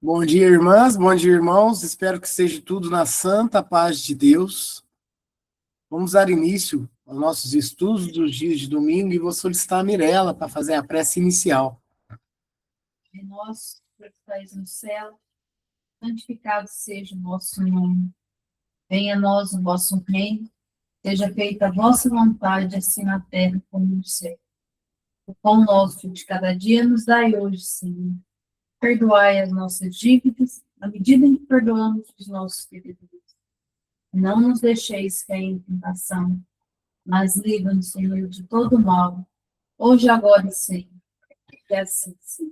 Bom dia, irmãs, bom dia, irmãos. Espero que seja tudo na santa paz de Deus. Vamos dar início aos nossos estudos dos dias de domingo e vou solicitar a Mirella para fazer a prece inicial. Pai nosso, que estais no céu, santificado seja o vosso nome. Venha a nós o vosso reino, seja feita a vossa vontade, assim na terra como no céu. O pão nosso de cada dia nos dai hoje, Senhor. Perdoai as nossas dívidas, na medida em que perdoamos os nossos devedores. Não nos deixeis cair em tentação, mas livra-nos, Senhor, de todo mal, hoje, agora e sempre. Que assim seja.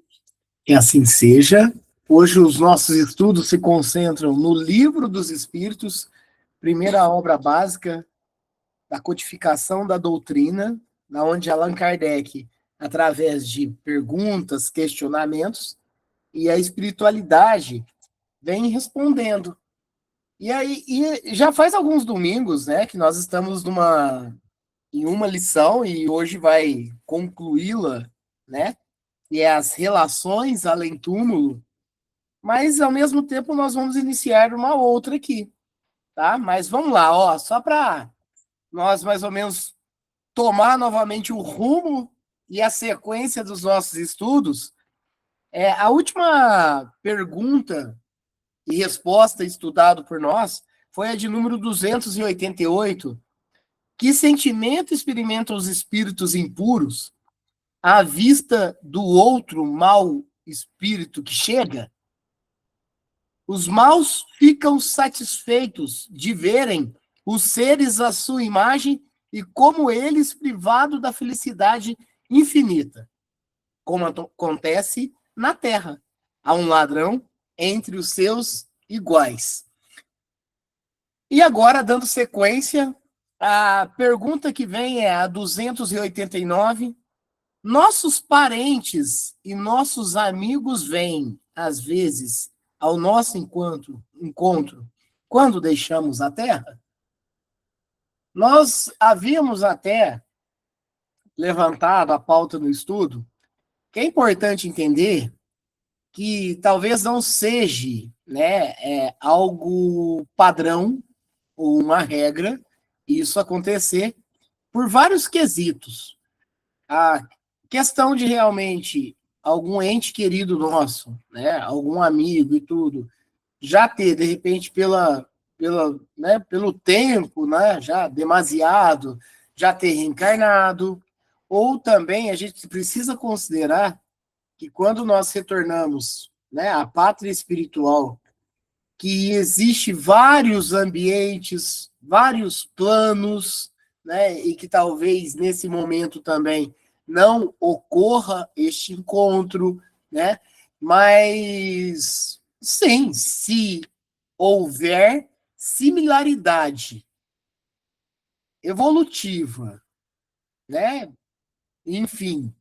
Que assim seja. Hoje os nossos estudos se concentram no Livro dos Espíritos, primeira obra básica da codificação da doutrina, na onde Allan Kardec, através de perguntas, questionamentos, e a espiritualidade vem respondendo. E aí, já faz alguns domingos, né, que nós estamos em uma lição e hoje vai concluí-la, né? E é as relações além-túmulo, mas ao mesmo tempo nós vamos iniciar uma outra aqui, tá? Mas vamos lá, ó, só para nós mais ou menos tomar novamente o rumo e a sequência dos nossos estudos. A última pergunta e resposta estudado por nós foi a de número 288. Que sentimento experimentam os espíritos impuros à vista do outro mau espírito que chega? Os maus ficam satisfeitos de verem os seres à sua imagem e como eles privados da felicidade infinita, como acontece na terra. Há um ladrão entre os seus iguais. E agora, dando sequência, a pergunta que vem é a 289. Nossos parentes e nossos amigos vêm, às vezes, ao nosso encontro quando deixamos a Terra? Nós havíamos até levantado a pauta no estudo, que é importante entender que talvez não seja, né, algo padrão ou uma regra isso acontecer por vários quesitos. A questão de realmente algum ente querido nosso, né, algum amigo e tudo, já ter, de repente, né, pelo tempo, né, já demasiado, já ter reencarnado, ou também a gente precisa considerar que quando nós retornamos, né, à pátria espiritual, que existe vários ambientes, vários planos, né, e que talvez nesse momento também não ocorra este encontro, né, mas sim, se houver similaridade evolutiva, né, enfim,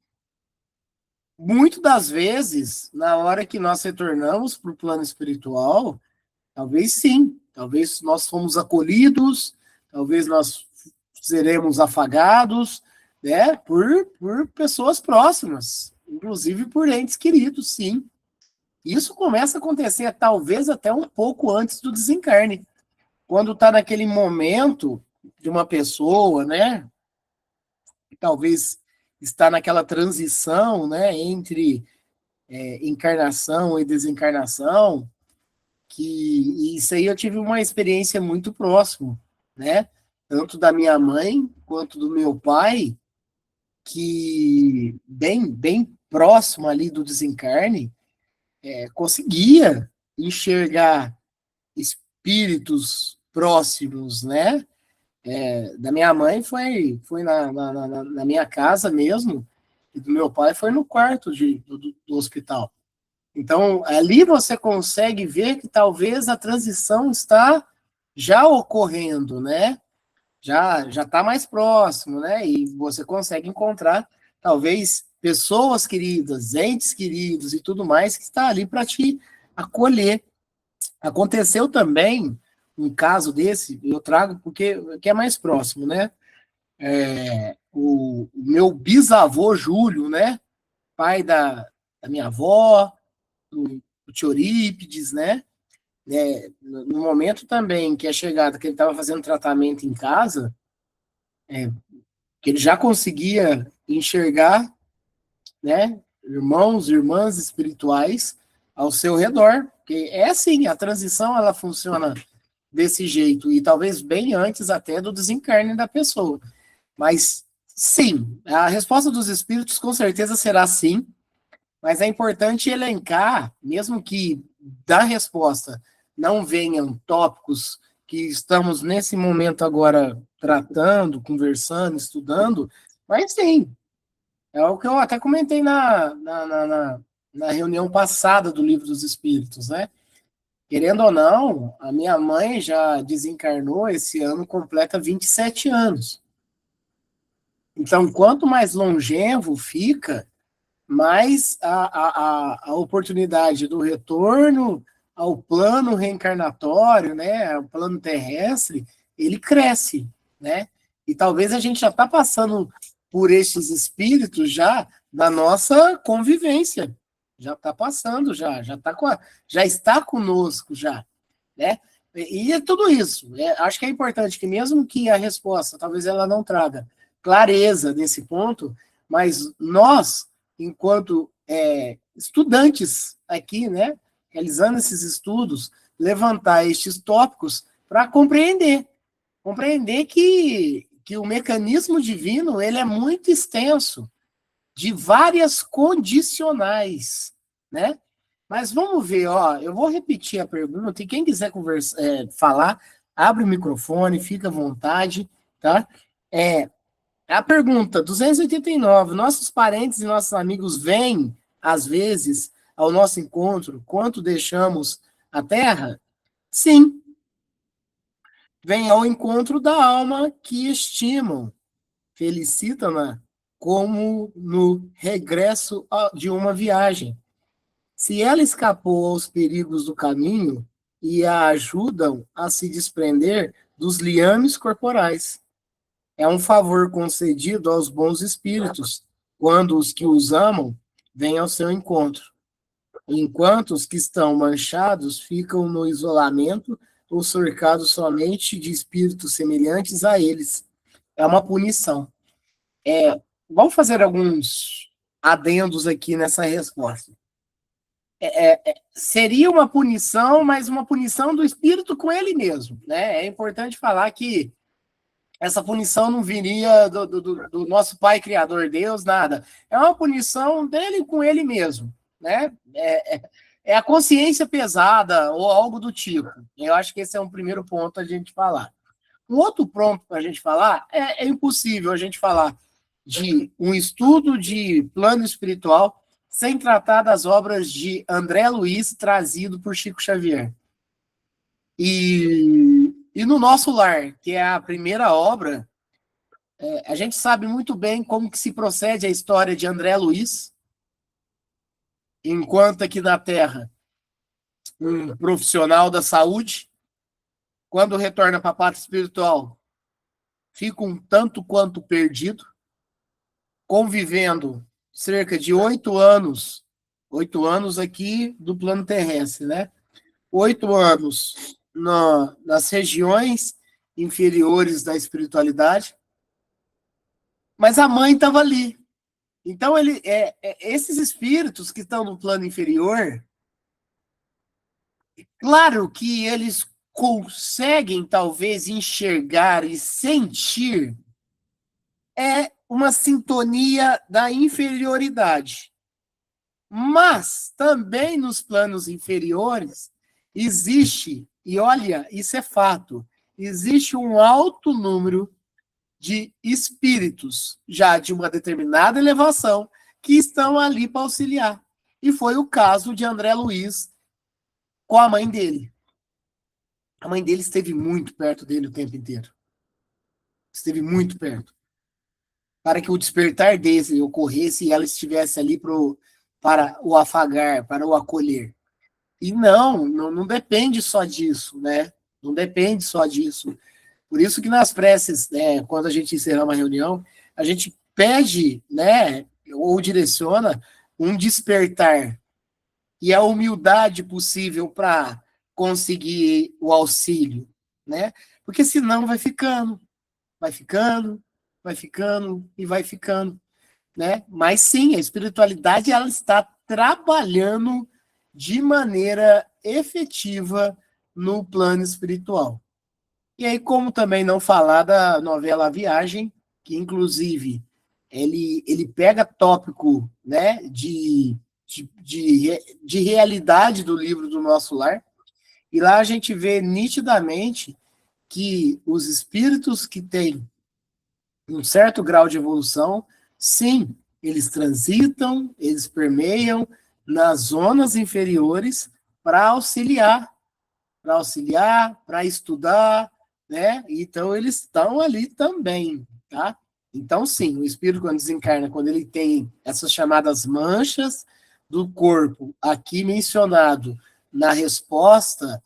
muito das vezes, na hora que nós retornamos para o plano espiritual, talvez sim, talvez nós fomos acolhidos, talvez nós seremos afagados, né, por pessoas próximas, inclusive por entes queridos, sim. Isso começa a acontecer talvez até um pouco antes do desencarne, quando está naquele momento de uma pessoa, né, que talvez está naquela transição, né, entre encarnação e desencarnação, que isso aí eu tive uma experiência muito próxima, né? Tanto da minha mãe quanto do meu pai, que bem próximo ali do desencarne, conseguia enxergar espíritos próximos, né? Da minha mãe foi na minha casa mesmo, e do meu pai foi no quarto do hospital. Então, ali você consegue ver que talvez a transição está já ocorrendo, né? Já está mais próximo, né? E você consegue encontrar, talvez, pessoas queridas, entes queridos e tudo mais que está ali para te acolher. Aconteceu também um caso desse, eu trago porque que é mais próximo, né? O meu bisavô Júlio, né? Pai da minha avó, do tio Eurípides, né? No momento também que é chegada, que ele estava fazendo tratamento em casa, que ele já conseguia enxergar, né, irmãos, irmãs espirituais ao seu redor, porque é assim, a transição ela funciona desse jeito, e talvez bem antes até do desencarne da pessoa. Mas, sim, a resposta dos espíritos com certeza será sim, mas é importante elencar, mesmo que da resposta não venham tópicos que estamos nesse momento agora tratando, conversando, estudando, mas sim, é o que eu até comentei na reunião passada do Livro dos Espíritos, né? Querendo ou não, a minha mãe já desencarnou esse ano, completa 27 anos. Então, quanto mais longevo fica, mais a oportunidade do retorno ao plano reencarnatório, né, ao plano terrestre, ele cresce, né? E talvez a gente já está passando por esses espíritos já da nossa convivência, já está passando, já está conosco já, né? E é tudo isso. Acho que é importante que mesmo que a resposta, talvez ela não traga clareza nesse ponto, mas nós, enquanto estudantes aqui, né, realizando esses estudos, levantar estes tópicos para compreender que o mecanismo divino ele é muito extenso, de várias condicionais, né? Mas vamos ver, ó, eu vou repetir a pergunta e quem quiser falar, abre o microfone, fica à vontade, tá? A pergunta 289, nossos parentes e nossos amigos vêm, às vezes, ao nosso encontro, quanto deixamos a Terra? Sim, vêm ao encontro da alma que estimam, felicitam-na como no regresso de uma viagem. Se ela escapou aos perigos do caminho e a ajudam a se desprender dos liames corporais. É um favor concedido aos bons espíritos, quando os que os amam vêm ao seu encontro, enquanto os que estão manchados ficam no isolamento ou cercados somente de espíritos semelhantes a eles. É uma punição. Vamos fazer alguns adendos aqui nessa resposta. Seria uma punição, mas uma punição do espírito com ele mesmo, né? É importante falar que essa punição não viria do nosso Pai Criador, Deus, nada. É uma punição dele com ele mesmo, né? É a consciência pesada ou algo do tipo. Eu acho que esse é um primeiro ponto a gente falar. Um outro ponto para a gente falar, é impossível a gente falar de um estudo de plano espiritual sem tratar das obras de André Luiz, trazido por Chico Xavier. E no Nosso Lar, que é a primeira obra, a gente sabe muito bem como que se procede a história de André Luiz, enquanto aqui na Terra, um profissional da saúde, quando retorna para a pátria espiritual, fica um tanto quanto perdido, convivendo cerca de 8 anos aqui do plano terrestre, né? 8 anos nas regiões inferiores da espiritualidade, mas a mãe estava ali. Então, esses espíritos que estão no plano inferior, claro que eles conseguem, talvez, enxergar e sentir uma sintonia da inferioridade. Mas, também nos planos inferiores, existe, e olha, isso é fato, existe um alto número de espíritos, já de uma determinada elevação, que estão ali para auxiliar. E foi o caso de André Luiz com a mãe dele. A mãe dele esteve muito perto dele o tempo inteiro. Esteve muito perto. Para que o despertar dele ocorresse e ela estivesse ali para o afagar, para o acolher. E não depende só disso, né? Não depende só disso. Por isso que nas preces, quando a gente encerra uma reunião, a gente pede, né, ou direciona um despertar e a humildade possível para conseguir o auxílio, né? Porque senão vai ficando, vai ficando, vai ficando e vai ficando, né? Mas sim, a espiritualidade ela está trabalhando de maneira efetiva no plano espiritual. E aí, como também não falar da novela A Viagem, que inclusive ele pega tópico, né, de realidade do livro do Nosso Lar, e lá a gente vê nitidamente que os espíritos que têm um certo grau de evolução, sim, eles transitam, eles permeiam nas zonas inferiores para auxiliar, para estudar, né? Então eles estão ali também, tá? Então sim, o espírito quando desencarna, quando ele tem essas chamadas manchas do corpo aqui mencionado na resposta,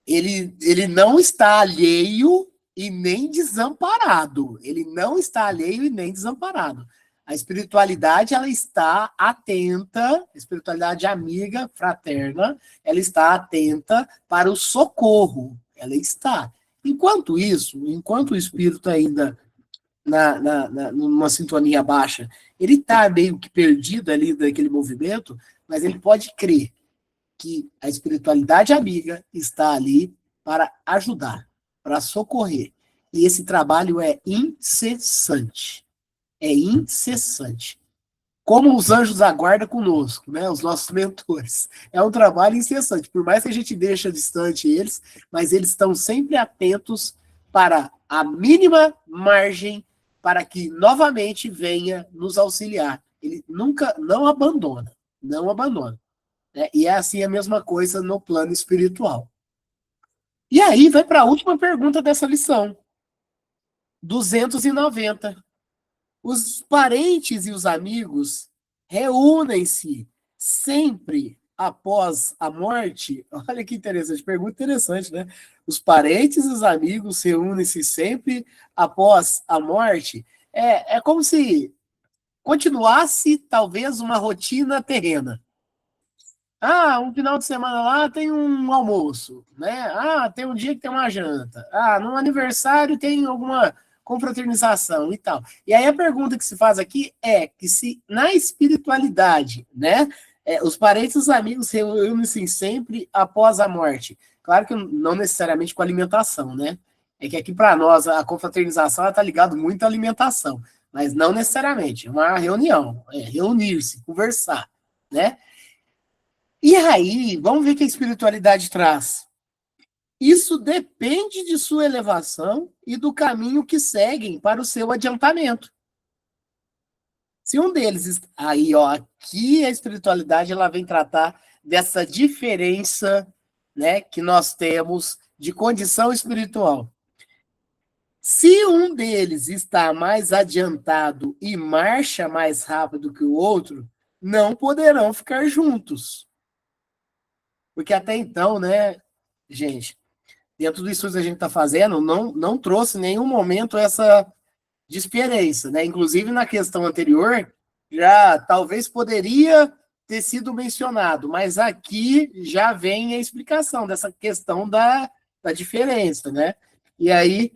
ele não está alheio e nem desamparado. Ele não está alheio e nem desamparado. A espiritualidade, ela está atenta, a espiritualidade amiga, fraterna, ela está atenta para o socorro. Ela está. Enquanto isso, enquanto o espírito ainda numa sintonia baixa, ele está meio que perdido ali daquele movimento, mas ele pode crer que a espiritualidade amiga está ali para ajudar, para socorrer. E esse trabalho é incessante. É incessante. Como os anjos da guarda conosco, né? Os nossos mentores. É um trabalho incessante. Por mais que a gente deixe distante eles, mas eles estão sempre atentos para a mínima margem para que novamente venha nos auxiliar. Ele nunca, não abandona. Não abandona. Né? E é assim a mesma coisa no plano espiritual. E aí vai para a última pergunta dessa lição. 290. Os parentes e os amigos reúnem-se sempre após a morte? Olha que interessante, pergunta interessante, né? Os parentes e os amigos reúnem-se sempre após a morte? É como se continuasse, talvez, uma rotina terrena. Ah, um final de semana lá tem um almoço, né? Ah, tem um dia que tem uma janta. Ah, no aniversário tem alguma confraternização e tal. E aí a pergunta que se faz aqui é que se na espiritualidade, né, os parentes e os amigos reúnem-se sempre após a morte. Claro que não necessariamente com alimentação, né? É que aqui para nós a confraternização está ligada muito à alimentação, mas não necessariamente. É uma reunião, reunir-se, conversar, né? E aí, vamos ver o que a espiritualidade traz. Isso depende de sua elevação e do caminho que seguem para o seu adiantamento. Se um deles... Aí, ó, aqui a espiritualidade ela vem tratar dessa diferença, né, que nós temos de condição espiritual. Se um deles está mais adiantado e marcha mais rápido que o outro, não poderão ficar juntos. Porque até então, né, gente, dentro do estudo que a gente está fazendo, não trouxe em nenhum momento essa diferença, né? Inclusive na questão anterior, já talvez poderia ter sido mencionado, mas aqui já vem a explicação dessa questão da diferença, né? E aí,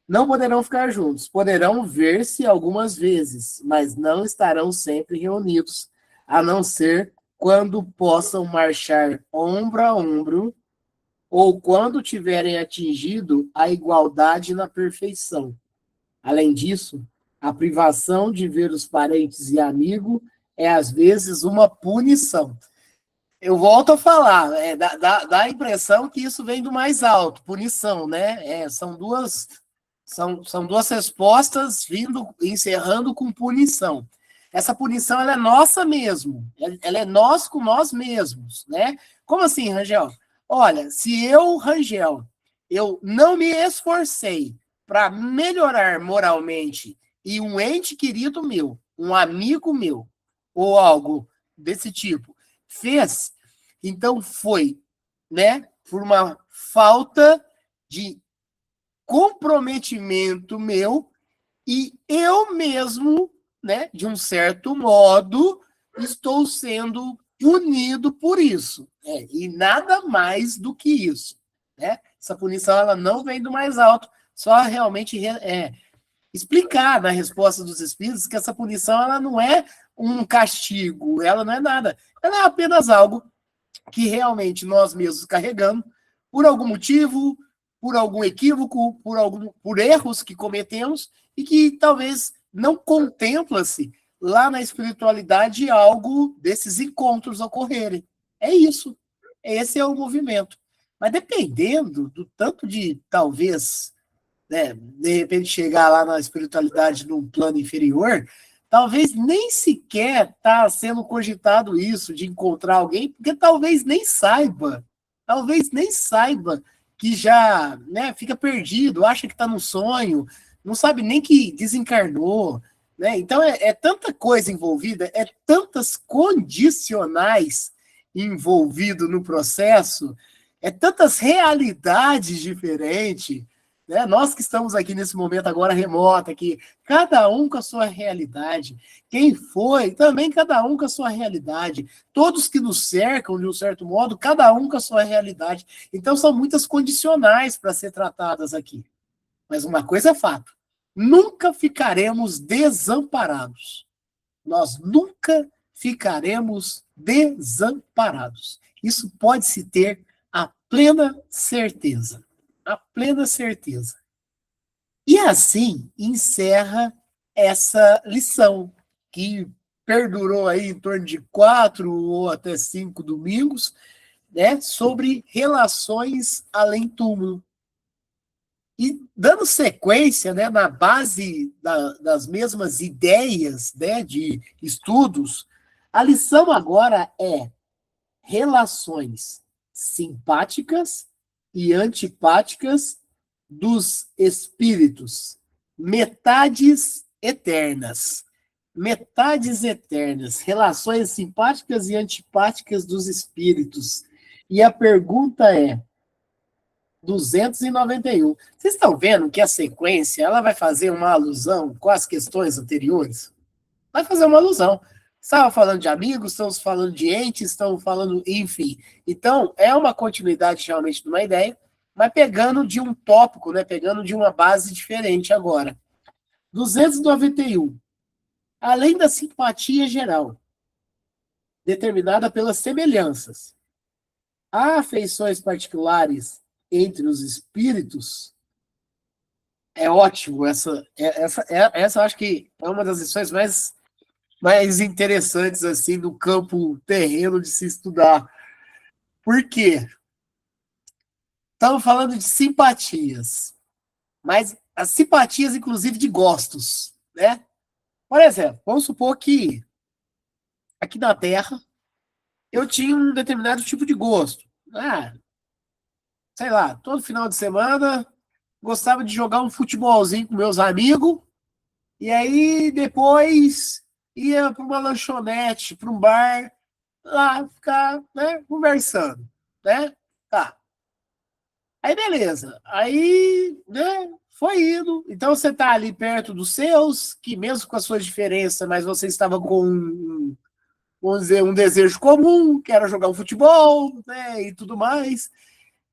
não poderão ficar juntos, poderão ver-se algumas vezes, mas não estarão sempre reunidos, a não ser quando possam marchar ombro a ombro ou quando tiverem atingido a igualdade na perfeição. Além disso, a privação de ver os parentes e amigos é, às vezes, uma punição. Eu volto a falar, dá a impressão que isso vem do mais alto, punição, né? São duas respostas encerrando com punição. Essa punição ela é nossa mesmo, ela é nós com nós mesmos, né? Como assim, Rangel? Olha, se eu, Rangel, eu não me esforcei para melhorar moralmente e um ente querido meu, um amigo meu, ou algo desse tipo, fez, então foi, né, por uma falta de comprometimento meu e eu mesmo, né, de um certo modo, estou sendo punido por isso. E nada mais do que isso. Né? Essa punição ela não vem do mais alto, só realmente explicar na resposta dos espíritos que essa punição ela não é um castigo, ela não é nada. Ela é apenas algo que realmente nós mesmos carregamos por algum motivo, por algum equívoco, por erros que cometemos e que talvez não contempla-se lá na espiritualidade algo desses encontros ocorrerem. É isso. Esse é o movimento. Mas dependendo do tanto de, talvez, né, de repente chegar lá na espiritualidade num plano inferior, talvez nem sequer está sendo cogitado isso, de encontrar alguém, porque talvez nem saiba que já, né, fica perdido, acha que está num sonho, não sabe nem que desencarnou, né? Então é tanta coisa envolvida, é tantas condicionais envolvido no processo, é tantas realidades diferentes, né? Nós que estamos aqui nesse momento agora remota, aqui, cada um com a sua realidade, quem foi, também cada um com a sua realidade, todos que nos cercam de um certo modo, cada um com a sua realidade. Então são muitas condicionais para ser tratadas aqui. Mas uma coisa é fato, nunca ficaremos desamparados. Nós nunca ficaremos desamparados. Isso pode-se ter a plena certeza. A plena certeza. E assim encerra essa lição, que perdurou aí em torno de 4 ou até 5 domingos, né, sobre relações além-túmulo. E dando sequência, né, na base das mesmas ideias, né, de estudos, a lição agora é relações simpáticas e antipáticas dos espíritos, metades eternas. Metades eternas, relações simpáticas e antipáticas dos espíritos. E a pergunta é: 291. Vocês estão vendo que a sequência ela vai fazer uma alusão com as questões anteriores? Vai fazer uma alusão. Estava falando de amigos, estamos falando de entes, estamos falando, enfim. Então, é uma continuidade realmente de uma ideia, mas pegando de um tópico, né? Pegando de uma base diferente agora. 291. Além da simpatia geral, determinada pelas semelhanças, há afeições particulares entre os espíritos. É ótimo, essa eu acho que é uma das lições mais interessantes assim do campo terreno de se estudar. Por quê? Estamos falando de simpatias, mas as simpatias, inclusive, de gostos, né? Por exemplo, vamos supor que aqui na Terra eu tinha um determinado tipo de gosto. Sei lá, todo final de semana gostava de jogar um futebolzinho com meus amigos, e aí depois ia para uma lanchonete, para um bar, lá ficar, né, conversando, né? Tá. Aí beleza. Aí, né, foi indo. Então você tá ali perto dos seus, que mesmo com as suas diferenças, mas você estava com vamos dizer, um desejo comum, que era jogar um futebol, né, e tudo mais.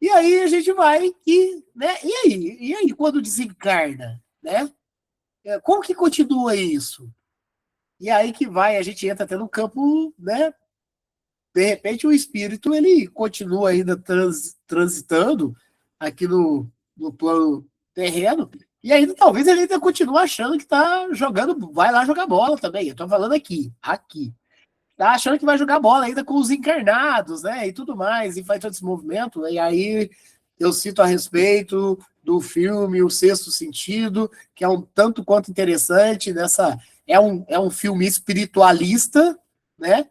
E aí a gente vai né? E aí quando desencarna, né? Como que continua isso? E aí que vai, a gente entra até no campo, né? De repente o espírito ele continua ainda transitando aqui no plano terreno, e ainda talvez ele ainda continue achando que está jogando, vai lá jogar bola também. Eu estou falando aqui. Tá achando que vai jogar bola ainda com os encarnados, né? E tudo mais, e faz todo esse movimento. E aí eu cito a respeito do filme O Sexto Sentido, que é um tanto quanto interessante nessa. É um filme espiritualista, né?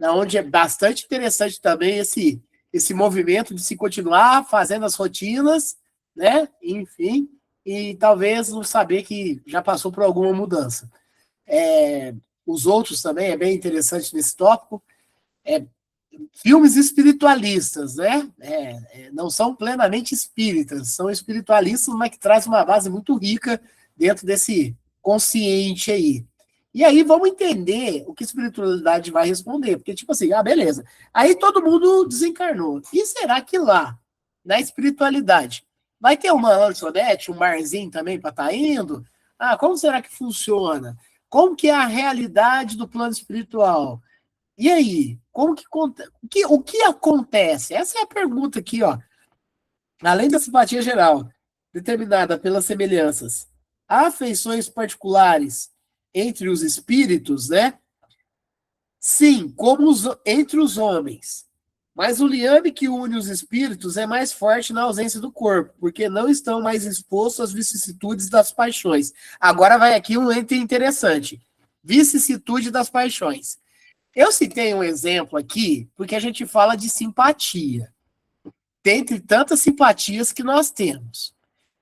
Onde é bastante interessante também esse movimento de se continuar fazendo as rotinas, né? Enfim, e talvez não saber que já passou por alguma mudança. Os outros também é bem interessante nesse tópico. Filmes espiritualistas, né? Não são plenamente espíritas, são espiritualistas, mas que traz uma base muito rica dentro desse consciente aí. E aí vamos entender o que a espiritualidade vai responder. Porque, tipo assim, beleza. Aí todo mundo desencarnou. E será que lá, na espiritualidade, vai ter uma lanchonete, um barzinho também para estar indo? Como será que funciona? Como que é a realidade do plano espiritual? E aí? O que acontece? Essa é a pergunta aqui, ó. Além da simpatia geral, determinada pelas semelhanças, há afeições particulares entre os espíritos, né? Sim, como entre os homens. Mas o liame que une os espíritos é mais forte na ausência do corpo, porque não estão mais expostos às vicissitudes das paixões. Agora vai aqui um ente interessante. Vicissitude das paixões. Eu citei um exemplo aqui, porque a gente fala de simpatia. Dentre tantas simpatias que nós temos.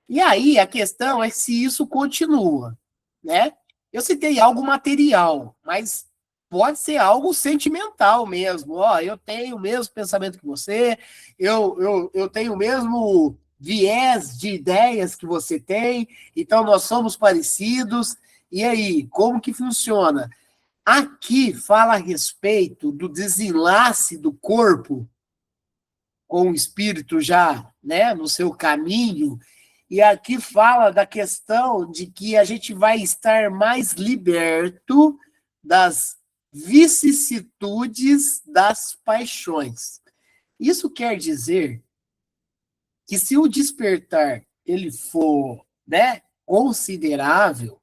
E aí a questão é se isso continua, né? Eu citei algo material, mas pode ser algo sentimental mesmo. Eu tenho o mesmo pensamento que você, eu tenho o mesmo viés de ideias que você tem, então nós somos parecidos. E aí, como que funciona? Aqui fala a respeito do desenlace do corpo com o espírito já, né, no seu caminho, e aqui fala da questão de que a gente vai estar mais liberto das vicissitudes das paixões. Isso quer dizer que se o despertar ele for, né, considerável,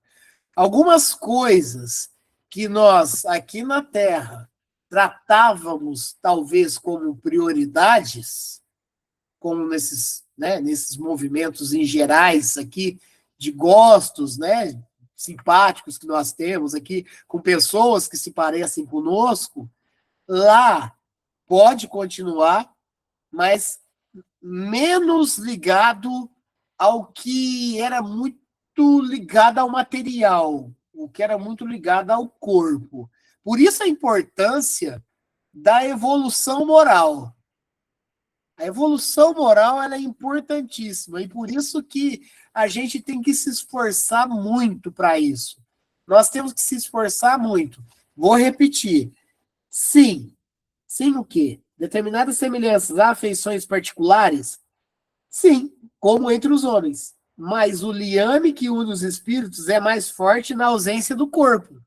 algumas coisas que nós aqui na Terra tratávamos talvez como prioridades, como nesses movimentos em gerais aqui de gostos, né, simpáticos que nós temos aqui com pessoas que se parecem conosco, lá pode continuar, mas menos ligado ao que era muito ligado ao material, o que era muito ligado ao corpo. Por isso a importância da evolução moral. A evolução moral ela é importantíssima e por isso que a gente tem que se esforçar muito para isso. Nós temos que se esforçar muito. Vou repetir. Sim. Sim o quê? Determinadas semelhanças, afeições particulares? Sim, como entre os homens. Mas o liame que une os espíritos é mais forte na ausência do corpo.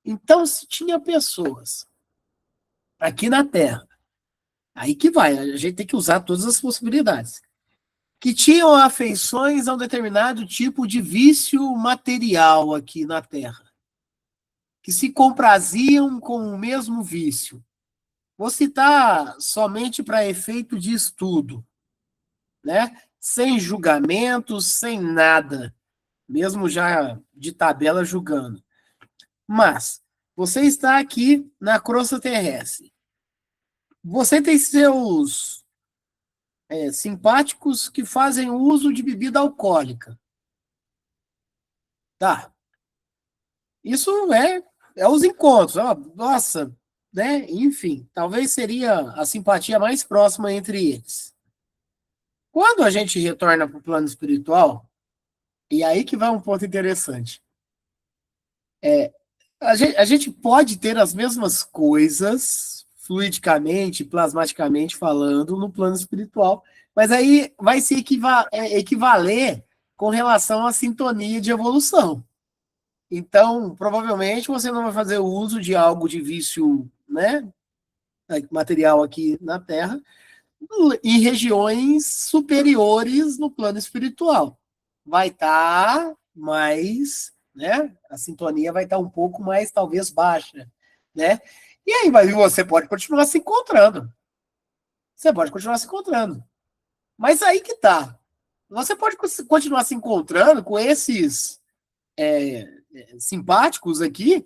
Então, se tinha pessoas aqui na Terra, aí que vai, a gente tem que usar todas as possibilidades, que tinham afeições a um determinado tipo de vício material aqui na Terra, que se compraziam com o mesmo vício. Vou citar somente para efeito de estudo, né? Sem julgamentos, sem nada, mesmo já de tabela julgando. Mas você está aqui na crosta terrestre. Você tem seus simpáticos que fazem uso de bebida alcoólica. Tá. Isso é os encontros. Nossa, né? Enfim, talvez seria a simpatia mais próxima entre eles. Quando a gente retorna para o plano espiritual, e aí que vai um ponto interessante. A gente pode ter as mesmas coisas, fluidicamente, plasmaticamente falando, no plano espiritual, mas aí vai se equivaler com relação à sintonia de evolução. Então, provavelmente, você não vai fazer uso de algo de vício, né, material aqui na Terra, em regiões superiores no plano espiritual. Vai estar mais, né? A sintonia vai estar um pouco mais, talvez, baixa, né? E aí, você pode continuar se encontrando. Você pode continuar se encontrando. Mas aí que tá. Você pode continuar se encontrando com esses simpáticos aqui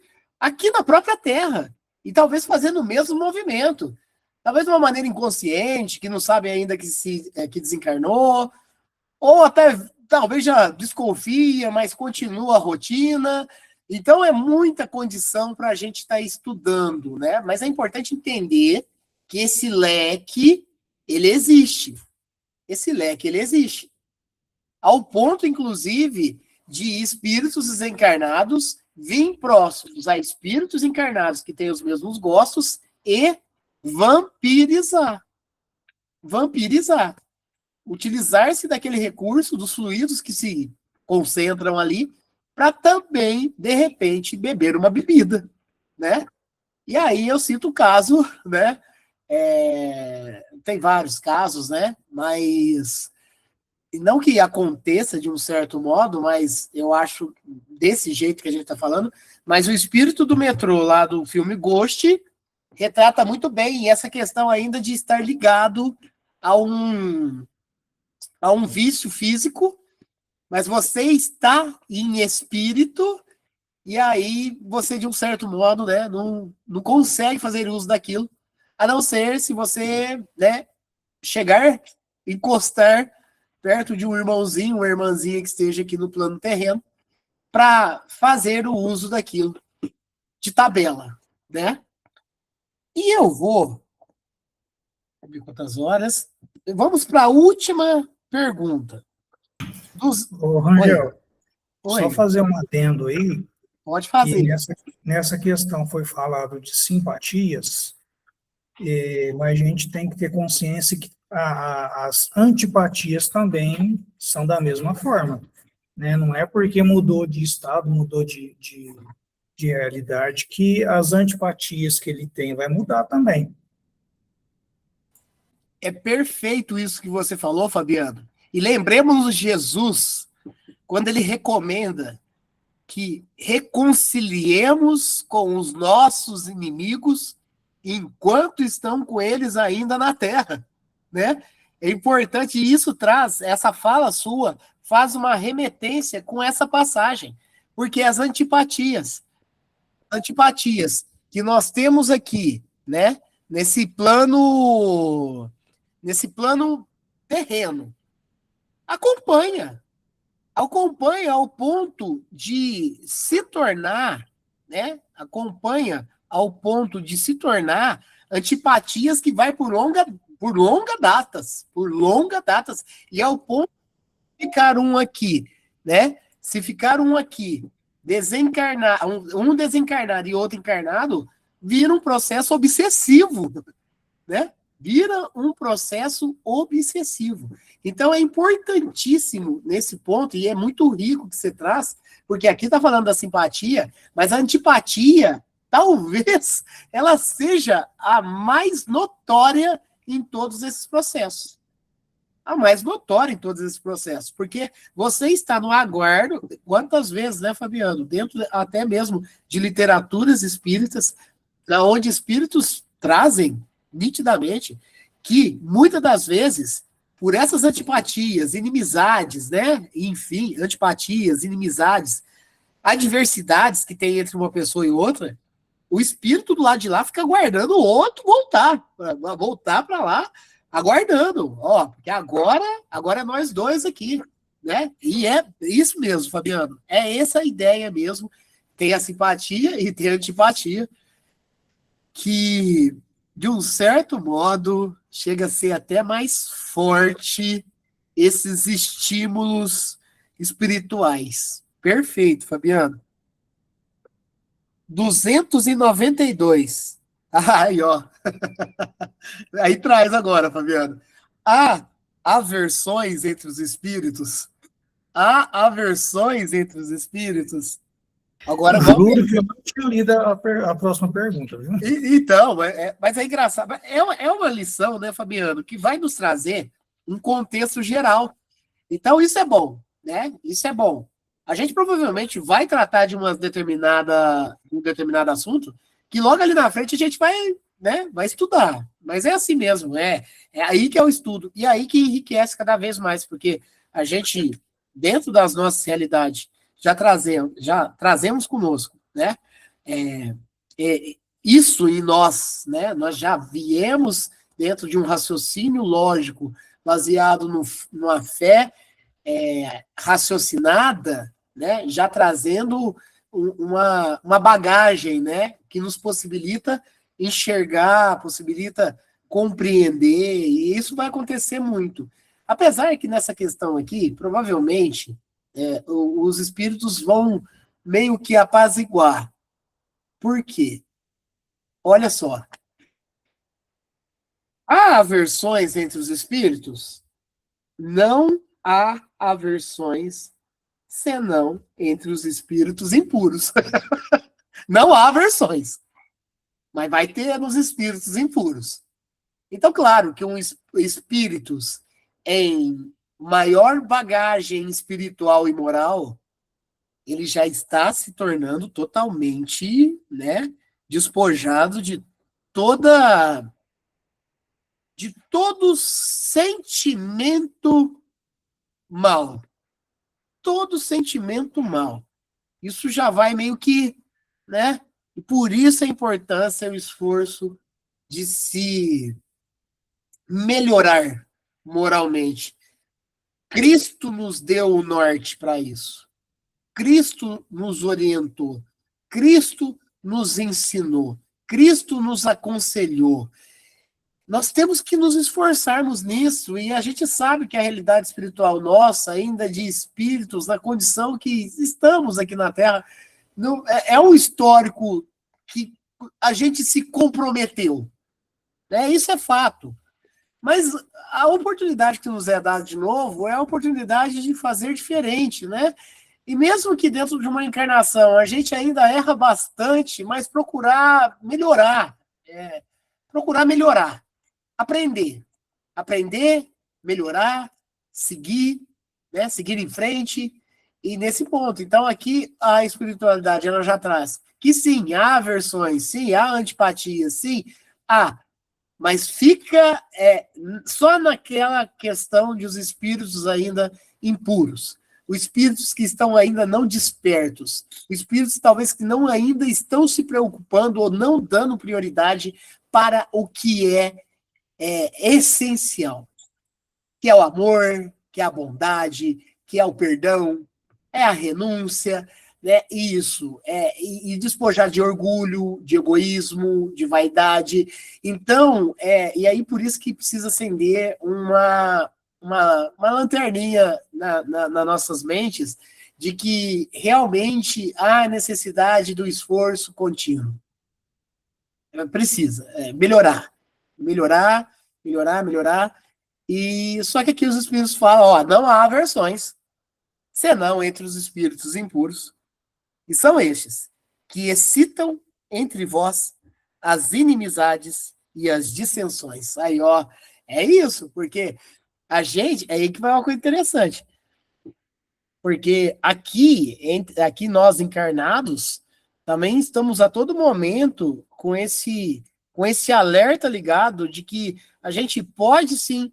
na própria Terra. E talvez fazendo o mesmo movimento. Talvez de uma maneira inconsciente, que não sabe ainda que desencarnou, ou até talvez já desconfia, mas continua a rotina. Então é muita condição para a gente estar estudando, né? Mas é importante entender que esse leque, ele existe. Esse leque, ele existe. Ao ponto, inclusive, de espíritos desencarnados vir próximos a espíritos encarnados que têm os mesmos gostos e vampirizar. Vampirizar. Utilizar-se daquele recurso dos fluidos que se concentram ali para também, de repente, beber uma bebida, né? E aí eu cito o caso, né? Tem vários casos, né? Mas não que aconteça de um certo modo, mas eu acho desse jeito que a gente está falando, mas o espírito do metrô lá do filme Ghost retrata muito bem essa questão ainda de estar ligado a um vício físico, mas você está em espírito e aí você, de um certo modo, né, não consegue fazer uso daquilo, a não ser se você, né, chegar, encostar perto de um irmãozinho, uma irmãzinha que esteja aqui no plano terreno, para fazer o uso daquilo de tabela, né? E eu vou ver quantas horas. Vamos para a última pergunta. Ô, Rangel, Oi. só fazer um adendo aí, Pode fazer. que nessa questão foi falado de simpatias, mas a gente tem que ter consciência que as antipatias também são da mesma forma, né? Não é porque mudou de estado, mudou de realidade, que as antipatias que ele tem vai mudar também. É perfeito isso que você falou, Fabiano. E lembremos Jesus, quando ele recomenda que reconciliemos com os nossos inimigos enquanto estão com eles ainda na terra, né? É importante, e isso traz, essa fala sua, faz uma remetência com essa passagem, porque as antipatias que nós temos aqui, né? Nesse plano terreno, acompanha ao ponto de se tornar, né? Acompanha ao ponto de se tornar antipatias que vai por longa datas, e ao ponto de ficar um aqui, né? Se ficar um aqui desencarnar, um desencarnado e outro encarnado, vira um processo obsessivo, né? Vira um processo obsessivo. Então é importantíssimo nesse ponto, e é muito rico que você traz, porque aqui está falando da simpatia, mas a antipatia, talvez, ela seja a mais notória em todos esses processos. A mais notória em todos esses processos, porque você está no aguardo, quantas vezes, né, Fabiano, dentro até mesmo de literaturas espíritas, onde espíritos trazem nitidamente que, muitas das vezes, por essas antipatias, inimizades, né? Enfim, antipatias, inimizades, adversidades que tem entre uma pessoa e outra, o espírito do lado de lá fica aguardando o outro voltar para lá, aguardando, ó, porque agora é nós dois aqui, né? E é isso mesmo, Fabiano, é essa a ideia mesmo, tem a simpatia e tem a antipatia, que, de um certo modo, chega a ser até mais forte esses estímulos espirituais. Perfeito, Fabiano. 292. Aí, ó. Aí traz agora, Fabiano. Há aversões entre os espíritos? Há aversões entre os espíritos? Agora vamos... Juro que eu não tinha lido a próxima pergunta, viu? Então, mas é engraçado. É uma lição, né, Fabiano, que vai nos trazer um contexto geral. Então, isso é bom, né? Isso é bom. A gente provavelmente vai tratar de um determinado assunto que logo ali na frente a gente vai, né, vai estudar. Mas é assim mesmo, é aí que é o estudo. E aí que enriquece cada vez mais, porque a gente, dentro das nossas realidades, já trazemos conosco, né? Isso em nós, né? Nós já viemos dentro de um raciocínio lógico baseado numa fé raciocinada, né? Já trazendo uma bagagem, né? Que nos possibilita enxergar, possibilita compreender, e isso vai acontecer muito. Apesar que nessa questão aqui, provavelmente, os espíritos vão meio que apaziguar. Por quê? Olha só. Há aversões entre os espíritos? Não há aversões senão entre os espíritos impuros. Não há aversões, mas vai ter nos espíritos impuros. Então, claro que espíritos em maior bagagem espiritual e moral, ele já está se tornando totalmente, né, despojado de todo sentimento mal. Todo sentimento mal. Isso já vai meio que, né? E por isso a importância, o esforço de se melhorar moralmente. Cristo nos deu o norte para isso. Cristo nos orientou. Cristo nos ensinou. Cristo nos aconselhou. Nós temos que nos esforçarmos nisso, e a gente sabe que a realidade espiritual nossa, ainda de espíritos, na condição que estamos aqui na Terra, não, é um histórico que a gente se comprometeu. Né? Isso é fato. Mas a oportunidade que nos é dada de novo é a oportunidade de fazer diferente, né? E mesmo que dentro de uma encarnação a gente ainda erra bastante, mas procurar melhorar. Procurar melhorar. Aprender, melhorar, seguir, né? Seguir em frente. E nesse ponto, então aqui a espiritualidade ela já traz que sim, há aversões, sim, há antipatias, sim, há. Mas fica só naquela questão de os espíritos ainda impuros, os espíritos que estão ainda não despertos, os espíritos talvez que não ainda estão se preocupando ou não dando prioridade para o que é essencial, que é o amor, que é a bondade, que é o perdão, é a renúncia, né? Isso, e despojar de orgulho, de egoísmo, de vaidade. Então, e aí por isso que precisa acender uma lanterninha nas nossas mentes de que realmente há necessidade do esforço contínuo. Precisa melhorar. E só que aqui os espíritos falam, ó, não há aversões, senão entre os espíritos impuros, e são estes que excitam entre vós as inimizades e as dissensões. Aí, ó, é isso, porque a gente, é aí que vai uma coisa interessante, porque aqui nós encarnados, também estamos a todo momento com esse alerta ligado de que a gente pode sim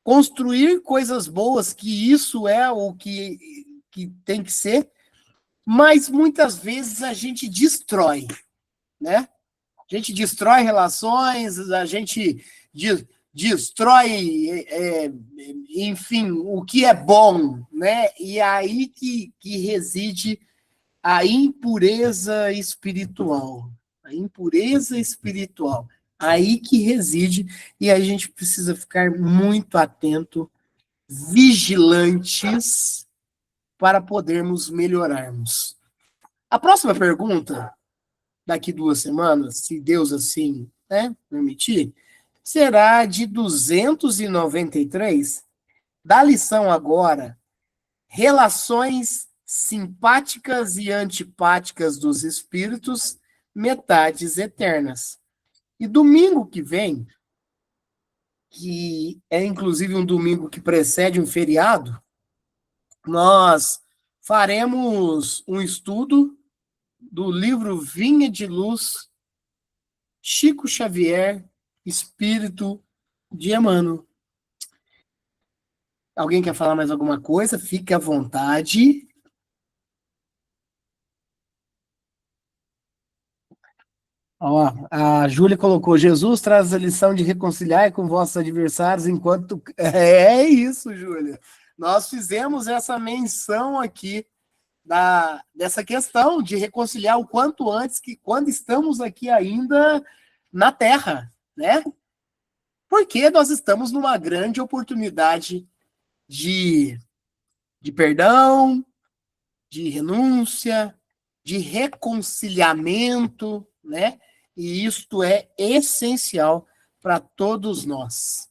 construir coisas boas, que isso é o que tem que ser, mas muitas vezes a gente destrói, né? A gente destrói relações, a gente destrói, enfim, o que é bom, né? E é aí que reside a impureza espiritual. A impureza espiritual. Aí que reside, e a gente precisa ficar muito atento, vigilantes, para podermos melhorarmos. A próxima pergunta, daqui 2 semanas, se Deus assim, né, permitir, será de 293, da lição agora, relações simpáticas e antipáticas dos espíritos, metades eternas. E domingo que vem, que é inclusive um domingo que precede um feriado, nós faremos um estudo do livro Vinha de Luz, Chico Xavier, Espírito de Emmanuel. Alguém quer falar mais alguma coisa? Fique à vontade. Ó, a Júlia colocou, Jesus traz a lição de reconciliar com vossos adversários enquanto... É isso, Júlia. Nós fizemos essa menção aqui dessa questão de reconciliar o quanto antes, que quando estamos aqui ainda na Terra, né? Porque nós estamos numa grande oportunidade de perdão, de renúncia, de reconciliamento, né? E isto é essencial para todos nós.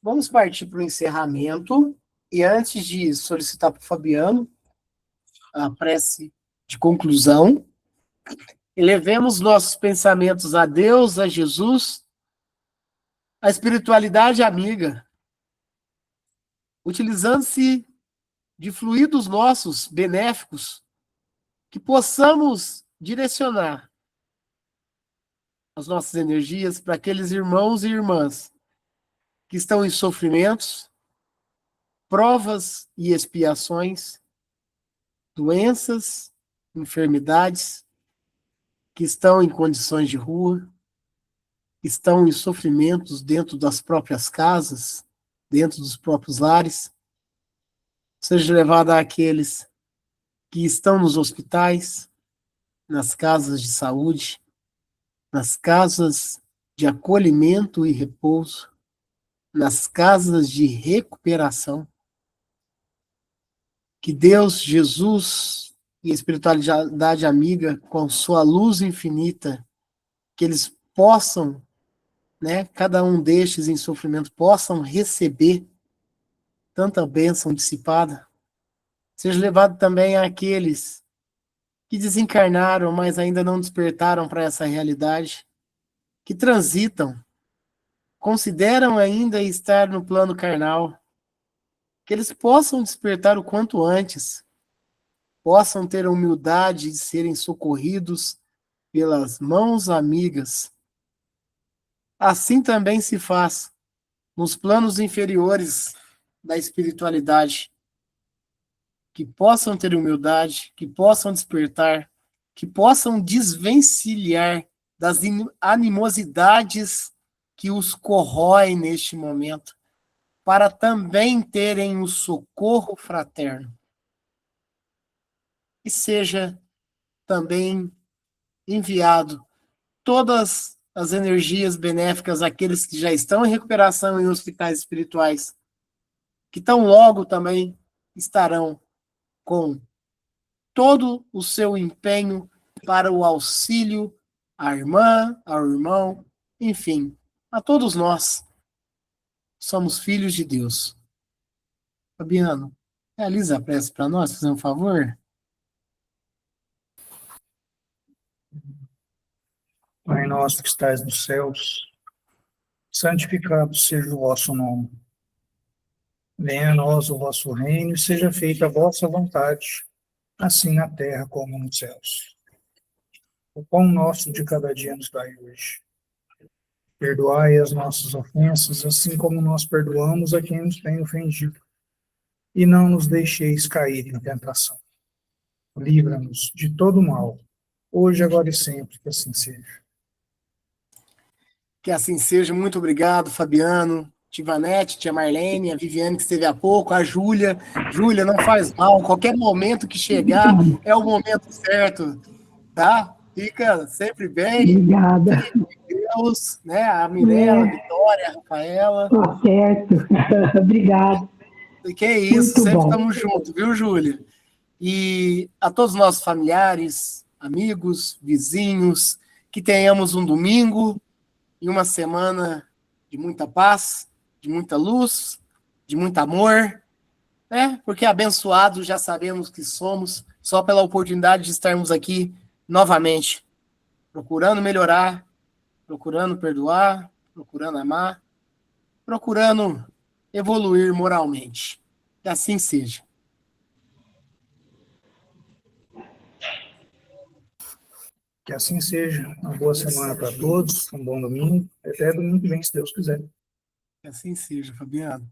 Vamos partir para o encerramento. E antes de solicitar para o Fabiano a prece de conclusão, elevemos nossos pensamentos a Deus, a Jesus, a espiritualidade amiga, utilizando-se de fluidos nossos benéficos, que possamos direcionar as nossas energias para aqueles irmãos e irmãs que estão em sofrimentos, provas e expiações, doenças, enfermidades, que estão em condições de rua, que estão em sofrimentos dentro das próprias casas, dentro dos próprios lares, seja levada àqueles que estão nos hospitais, nas casas de saúde, nas casas de acolhimento e repouso, nas casas de recuperação. Que Deus, Jesus e a espiritualidade amiga, com sua luz infinita, que eles possam, né, cada um destes em sofrimento, possam receber tanta bênção dissipada. Seja levado também àqueles que desencarnaram, mas ainda não despertaram para essa realidade, que transitam, consideram ainda estar no plano carnal, que eles possam despertar o quanto antes, possam ter a humildade de serem socorridos pelas mãos amigas. Assim também se faz nos planos inferiores da espiritualidade, que possam ter humildade, que possam despertar, que possam desvencilhar das animosidades que os corroem neste momento, para também terem o socorro fraterno. E seja também enviado todas as energias benéficas àqueles que já estão em recuperação em hospitais espirituais, que tão logo também estarão com todo o seu empenho para o auxílio à irmã, ao irmão, enfim, a todos nós. Somos filhos de Deus. Fabiano, realiza a prece para nós, fazer um favor? Pai nosso que estais nos céus, santificado seja o vosso nome. Venha a nós o vosso reino e seja feita a vossa vontade, assim na terra como nos céus. O pão nosso de cada dia nos dai hoje. Perdoai as nossas ofensas, assim como nós perdoamos a quem nos tem ofendido. E não nos deixeis cair em tentação. Livra-nos de todo mal, hoje, agora e sempre, que assim seja. Que assim seja. Muito obrigado, Fabiano, Tivanete, tia Marlene, a Viviane que esteve há pouco, a Júlia. Júlia, não faz mal, qualquer momento que chegar é o momento certo, tá? Fica sempre bem. Obrigada. Deus, né? A Mirella, a Vitória, a Rafaela. Tá certo. Obrigada. Que é isso, Muito sempre bom. estamos juntos, viu, Júlia? E a todos os nossos familiares, amigos, vizinhos, que tenhamos um domingo e uma semana de muita paz, de muita luz, de muito amor, né? Porque abençoados já sabemos que somos, só pela oportunidade de estarmos aqui novamente, procurando melhorar, procurando perdoar, procurando amar, procurando evoluir moralmente. Que assim seja. Que assim seja. Uma boa semana para todos, um bom domingo. Até domingo que vem, se Deus quiser. Que assim seja, Fabiano.